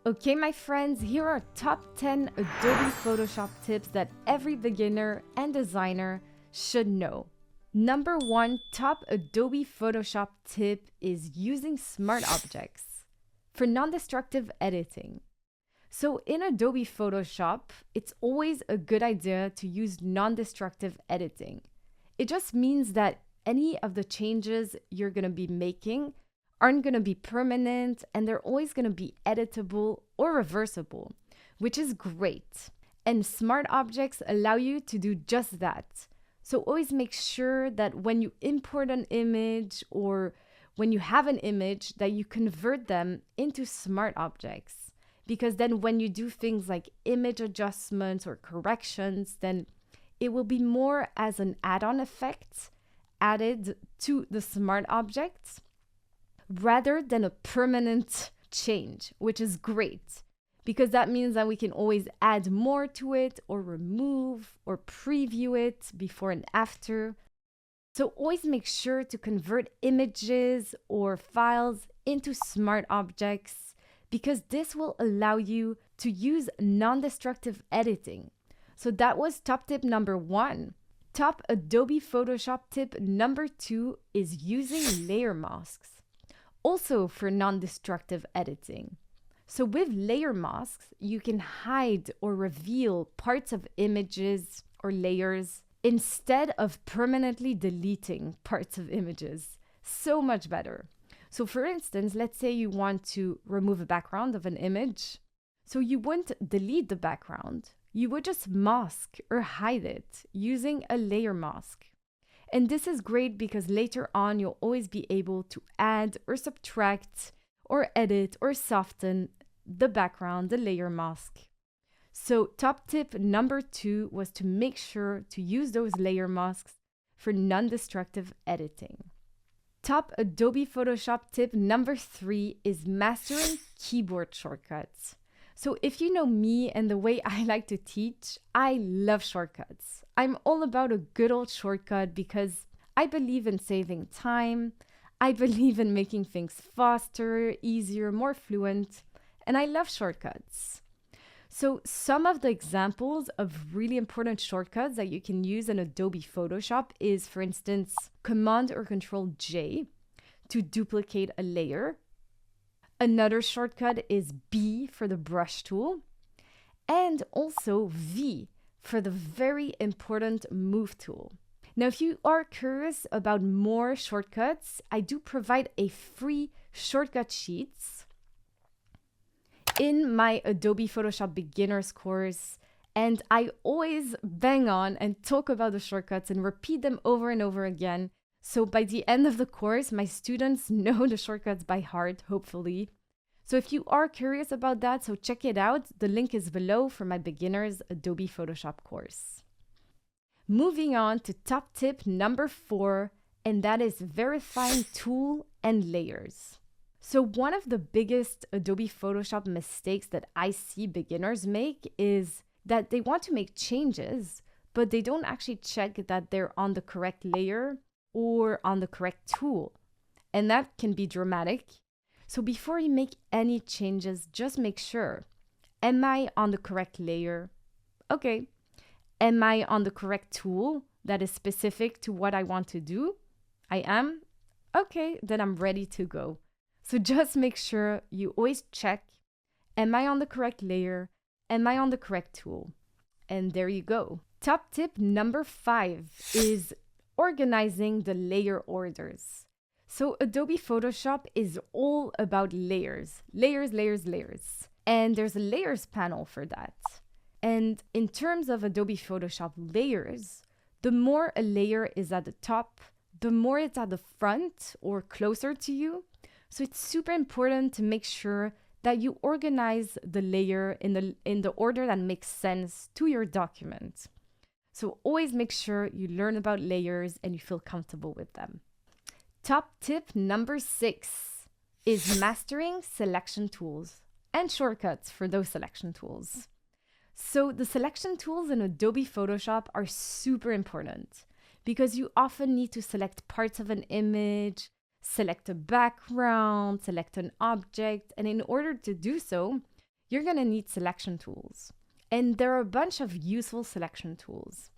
Okay, my friends, here are top 10 Adobe Photoshop tips that every beginner and designer should know. Number 1 top Adobe Photoshop tip is using smart objects for non-destructive editing. So in Adobe Photoshop, it's always a good idea to use non-destructive editing. It just means that any of the changes you're going to be making aren't going to be permanent, and they're always going to be editable or reversible, which is great. And smart objects allow you to do just that. So always make sure that when you import an image or when you have an image, that you convert them into smart objects. Because then when you do things like image adjustments or corrections, then it will be more as an add-on effect added to the smart objects, rather than a permanent change, which is great because that means that we can always add more to it or remove or preview it before and after. So always make sure to convert images or files into smart objects because this will allow you to use non-destructive editing. So that was top tip number 1. Top Adobe Photoshop tip number 2 is using layer masks, also for non-destructive editing. So with layer masks, you can hide or reveal parts of images or layers instead of permanently deleting parts of images. So much better. So for instance, let's say you want to remove a background of an image. So you wouldn't delete the background. You would just mask or hide it using a layer mask. And this is great because later on, you'll always be able to add or subtract or edit or soften the background, the layer mask. So top tip number 2 was to make sure to use those layer masks for non-destructive editing. Top Adobe Photoshop tip number 3 is mastering keyboard shortcuts. So if you know me and the way I like to teach, I love shortcuts. I'm all about a good old shortcut because I believe in saving time. I believe in making things faster, easier, more fluent, and I love shortcuts. So some of the examples of really important shortcuts that you can use in Adobe Photoshop is, for instance, Command or Ctrl J to duplicate a layer. Another shortcut is B for the brush tool, and also V for the very important move tool. Now, if you are curious about more shortcuts, I do provide a free shortcut sheets in my Adobe Photoshop Beginners course, and I always bang on and talk about the shortcuts and repeat them over and over again. So by the end of the course, my students know the shortcuts by heart, hopefully. So if you are curious about that, so check it out. The link is below for my beginners Adobe Photoshop course. Moving on to top tip number 4, and that is verifying tool and layers. So one of the biggest Adobe Photoshop mistakes that I see beginners make is that they want to make changes, but they don't actually check that they're on the correct layer or on the correct tool. And that can be dramatic. So before you make any changes, just make sure, am I on the correct layer? Okay. Am I on the correct tool that is specific to what I want to do? I am? Okay, then I'm ready to go. So just make sure you always check, am I on the correct layer? Am I on the correct tool? And there you go. Top tip number 5 is organizing the layer orders. So Adobe Photoshop is all about layers, layers, layers, layers. And there's a layers panel for that. And in terms of Adobe Photoshop layers, the more a layer is at the top, the more it's at the front or closer to you. So it's super important to make sure that you organize the layer in the order that makes sense to your document. So always make sure you learn about layers and you feel comfortable with them. Top tip number 6 is mastering selection tools and shortcuts for those selection tools. So the selection tools in Adobe Photoshop are super important because you often need to select parts of an image, select a background, select an object, and in order to do so, you're going to need selection tools. And there are a bunch of useful selection tools.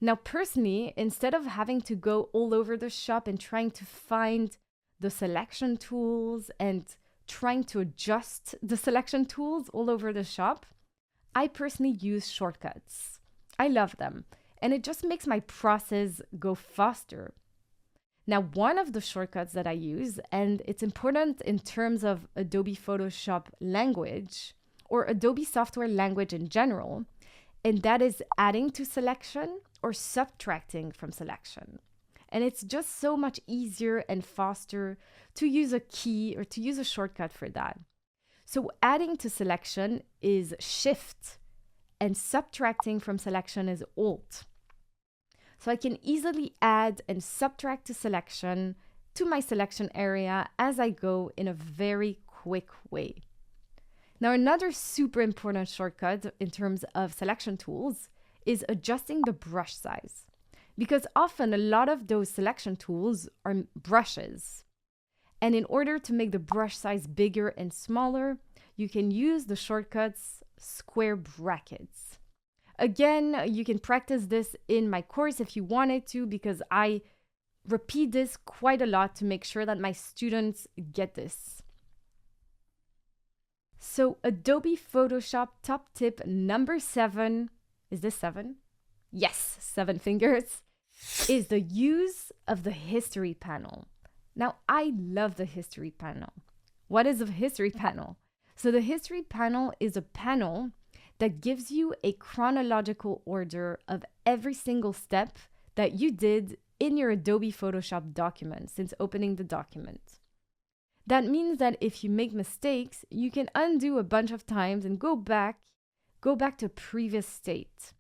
Now, personally, instead of having to go all over the shop and trying to find the selection tools and trying to adjust the selection tools all over the shop, I personally use shortcuts. I love them, and it just makes my process go faster. Now, one of the shortcuts that I use, and it's important in terms of Adobe Photoshop language or Adobe software language in general, and that is adding to selection or subtracting from selection. And it's just so much easier and faster to use a key or to use a shortcut for that. So adding to selection is Shift, and subtracting from selection is Alt. So I can easily add and subtract to selection to my selection area as I go in a very quick way. Now, another super important shortcut in terms of selection tools is adjusting the brush size, because often a lot of those selection tools are brushes. And in order to make the brush size bigger and smaller, you can use the shortcuts square brackets. Again, you can practice this in my course if you wanted to, because I repeat this quite a lot to make sure that my students get this. So Adobe Photoshop top tip number 7, is this 7? Yes, 7 fingers, is the use of the history panel. Now, I love the history panel. What is a history panel? So the history panel is a panel that gives you a chronological order of every single step that you did in your Adobe Photoshop document since opening the document. That means that if you make mistakes, you can undo a bunch of times and go back to previous state.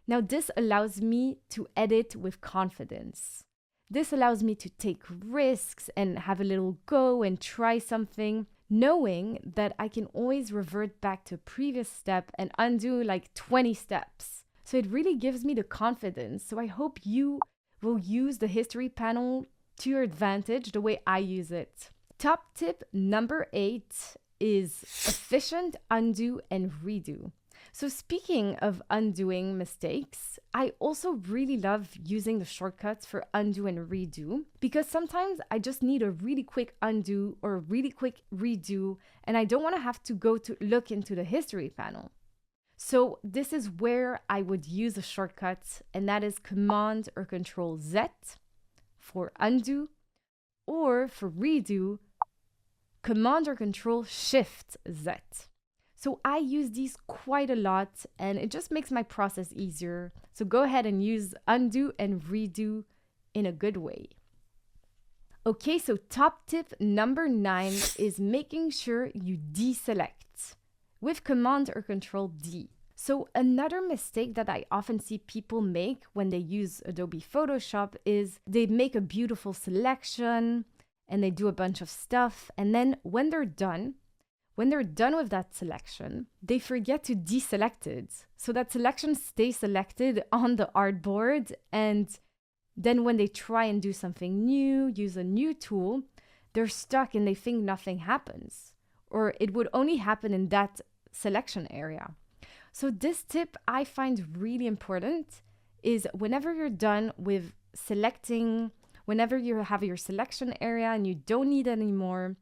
Now, this allows me to edit with confidence. This allows me to take risks and have a little go and try something, knowing that I can always revert back to a previous step and undo like 20 steps. So it really gives me the confidence. So I hope you will use the history panel to your advantage the way I use it. Top tip number 8 is efficient undo and redo. So speaking of undoing mistakes, I also really love using the shortcuts for undo and redo, because sometimes I just need a really quick undo or a really quick redo, and I don't want to have to go to look into the history panel. So this is where I would use a shortcut, and that is Command or Ctrl Z for undo, or for redo, Command or Ctrl Shift Z. So I use these quite a lot, and it just makes my process easier. So go ahead and use undo and redo in a good way. Okay, so top tip number 9 is making sure you deselect with Command or Ctrl D. So another mistake that I often see people make when they use Adobe Photoshop is they make a beautiful selection and they do a bunch of stuff, and then when they're done with that selection, they forget to deselect it. So that selection stays selected on the artboard, and then when they try and do something new, use a new tool, they're stuck and they think nothing happens, or it would only happen in that selection area. So this tip I find really important is whenever you're done with selecting, whenever you have your selection area and you don't need it anymore,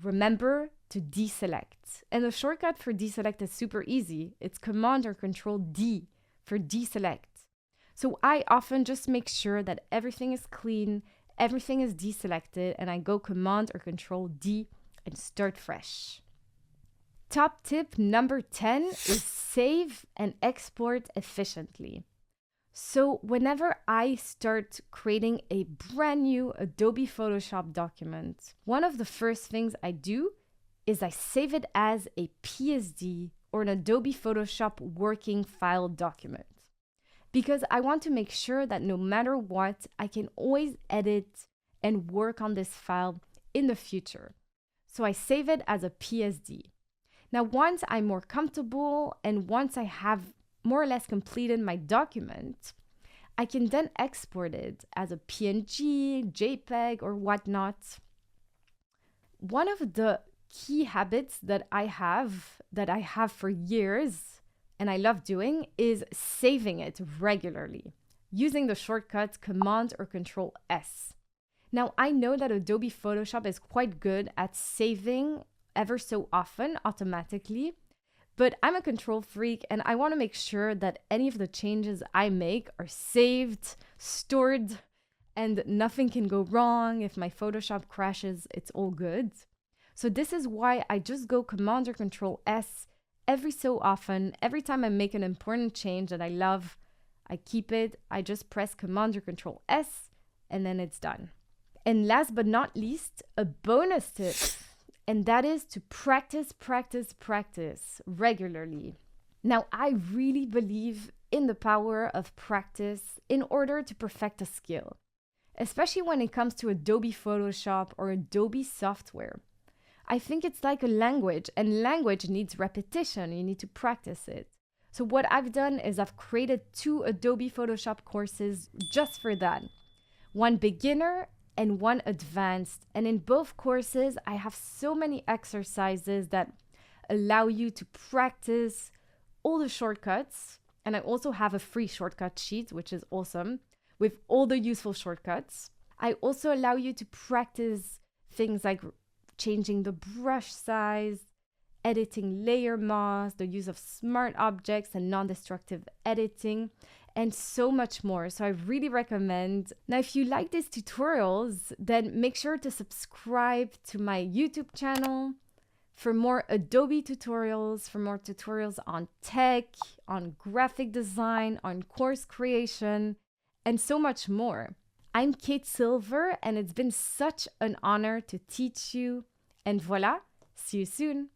remember to deselect. And the shortcut for deselect is super easy. It's Command or Ctrl D for deselect. So I often just make sure that everything is clean, everything is deselected, and I go Command or Ctrl D and start fresh. Top tip number 10 is save and export efficiently. So whenever I start creating a brand new Adobe Photoshop document, one of the first things I do is I save it as a PSD or an Adobe Photoshop working file document, because I want to make sure that no matter what, I can always edit and work on this file in the future. So I save it as a PSD. Now, once I'm more comfortable and once I have more or less completed my document, I can then export it as a PNG, JPEG, or whatnot. One of the key habits that I have for years and I love doing is saving it regularly using the shortcut Command or Ctrl S. Now, I know that Adobe Photoshop is quite good at saving ever so often automatically, but I'm a control freak and I want to make sure that any of the changes I make are saved, stored, and nothing can go wrong. If my Photoshop crashes, it's all good. So this is why I just go Command or Ctrl S every so often. Every time I make an important change that I love, I keep it. I just press Command or Ctrl S and then it's done. And last but not least, a bonus tip, and that is to practice regularly. Now, I really believe in the power of practice in order to perfect a skill, especially when it comes to Adobe Photoshop or Adobe software. I think it's like a language, and language needs repetition. You need to practice it. So what I've done is I've created 2 Adobe Photoshop courses just for that. One beginner and one advanced. And in both courses, I have so many exercises that allow you to practice all the shortcuts. And I also have a free shortcut sheet, which is awesome, with all the useful shortcuts. I also allow you to practice things like changing the brush size, editing layer masks, the use of smart objects and non-destructive editing, and so much more. So I really recommend. Now, if you like these tutorials, then make sure to subscribe to my YouTube channel for more Adobe tutorials, for more tutorials on tech, on graphic design, on course creation, and so much more. I'm Kate Silver, and it's been such an honor to teach you. And voila, see you soon.